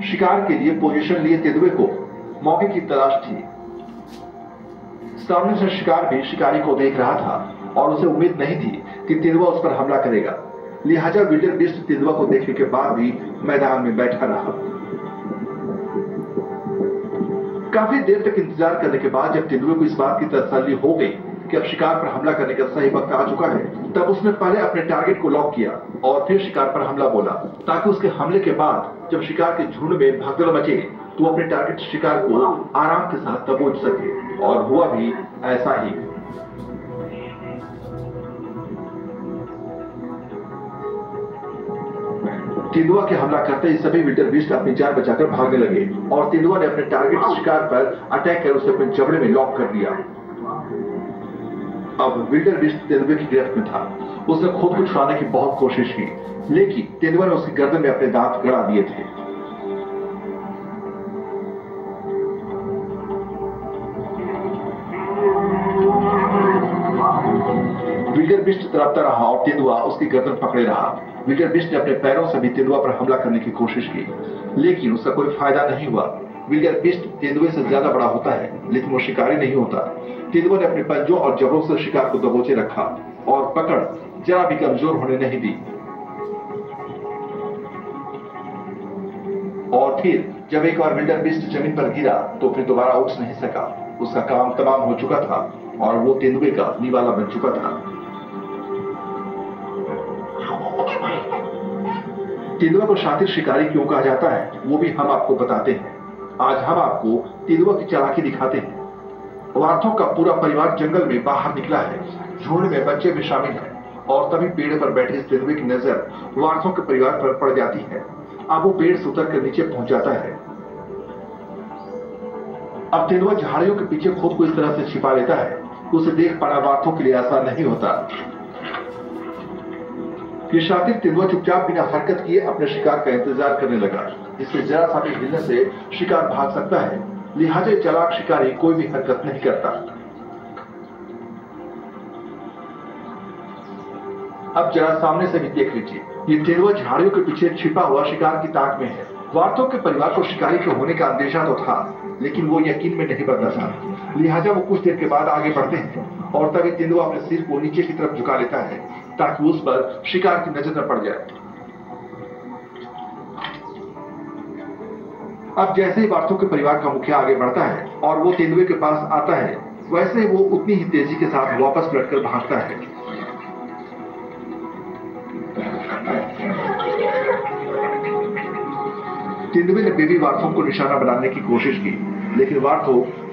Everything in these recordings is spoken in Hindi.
शिकार के लिए पोजीशन लिए तेंदुए को मौके की तलाश थी। सामने से शिकार भी शिकारी को देख रहा था और उसे उम्मीद नहीं थी कि तेंदुआ उस पर हमला करेगा। लिहाजा विल्डर बीस्ट तेंदुआ को देखने के बाद भी मैदान में बैठा रहा। काफी देर तक इंतजार करने के बाद जब तेंदुए को इस बात की तसल्ली हो गई कि अब शिकार पर हमला करने का सही वक्त आ चुका है, तब उसने पहले अपने टारगेट को लॉक किया और फिर शिकार पर हमला बोला, ताकि उसके हमले के बाद जब शिकार के झुंड में भगदड़ मचे तो अपने टारगेट शिकार को आराम के साथ दबोच सके। और हुआ भी ऐसा ही। तेंदुआ के हमला करते ही सभी विल्डर बीस्ट अपनी जान बचाकर भागने लगे और तेंदुआ ने अपने टारगेट शिकार पर अटैक कर उसे अपने जबड़े में लॉक कर दिया। अब विल्डर बीस्ट तेंदुए की गिरफ्त में था। उसने खुद को छुड़ाने की बहुत कोशिश की, लेकिन तेंदुआ ने उसकी गर्दन में अपने दांत गड़ा दिए थे। विल्डर बीस्ट तड़पता रहा और तेंदुआ उसकी गर्दन पकड़े रहा। विल्डर बीस्ट ने अपने पैरों से भी तेंदुआ पर हमला करने की कोशिश की, लेकिन उसका कोई फायदा नहीं हुआ। विल्डर बीस्ट तेंदुए से ज्यादा बड़ा होता है, लेकिन वो शिकारी नहीं होता। तेंदुआ ने अपने पंजों और जबड़ों से शिकार को दबोचे रखा और पकड़ जरा भी कमजोर होने नहीं दी। और फिर जब एक बार विल्डर बीस्ट जमीन पर गिरा तो फिर दोबारा उठ नहीं सका। उसका काम तमाम हो चुका था और वो तेंदुए का निवाला बन चुका था। तेंदुआ को शातिर शिकारी क्यों कहा जाता है, वो भी हम आपको बताते हैं। आज हम आपको तेंदुआ की चालाकी दिखाते हैं। वार्थों का पूरा परिवार जंगल में बाहर निकला है। झुंड में बच्चे भी शामिल हैं और तभी पेड़ पर बैठे इस तेंदुए की नजर वार्थों के परिवार पर पड़ जाती है। अब वो पेड़ से उतर कर नीचे पहुंच जाता है। अब तेंदुआ झाड़ियों के पीछे खुद को इस तरह से छिपा लेता है, उसे देख पाना वार्थों के लिए आसान नहीं होता। ये शातिर तेंदुआ चुपचाप बिना हरकत किए अपने शिकार का इंतजार करने लगा। इससे जरा सा भी हिलने से शिकार भाग सकता है, लिहाजा चालाक शिकारी कोई भी हरकत नहीं करता। अब जरा सामने से भी देख लीजिए, ये तेंदुआ झाड़ियों के पीछे छिपा हुआ शिकार की ताक में है। वार्थों के परिवार को शिकारी के होने का अंदेशा तो था, लेकिन वो यकीन में नहीं बदला था। लिहाजा वो कुछ देर के बाद आगे बढ़ते हैं और तभी तेंदुआ अपने सिर को नीचे की तरफ झुका लेता है ताकि उस पर शिकार की नजर न पड़ जाए। अब जैसे ही वार्थों के परिवार का मुखिया आगे बढ़ता है और वो तेंदुए के पास आता है, वैसे ही वो उतनी ही तेजी के साथ वापस लौटकर भागता है। तेंदुए ने बेबी वार्थों को निशाना बनाने की कोशिश की, लेकिन वार्थो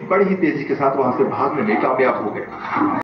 बड़ी ही तेजी के साथ वहां से भागने में कामयाब हो गए।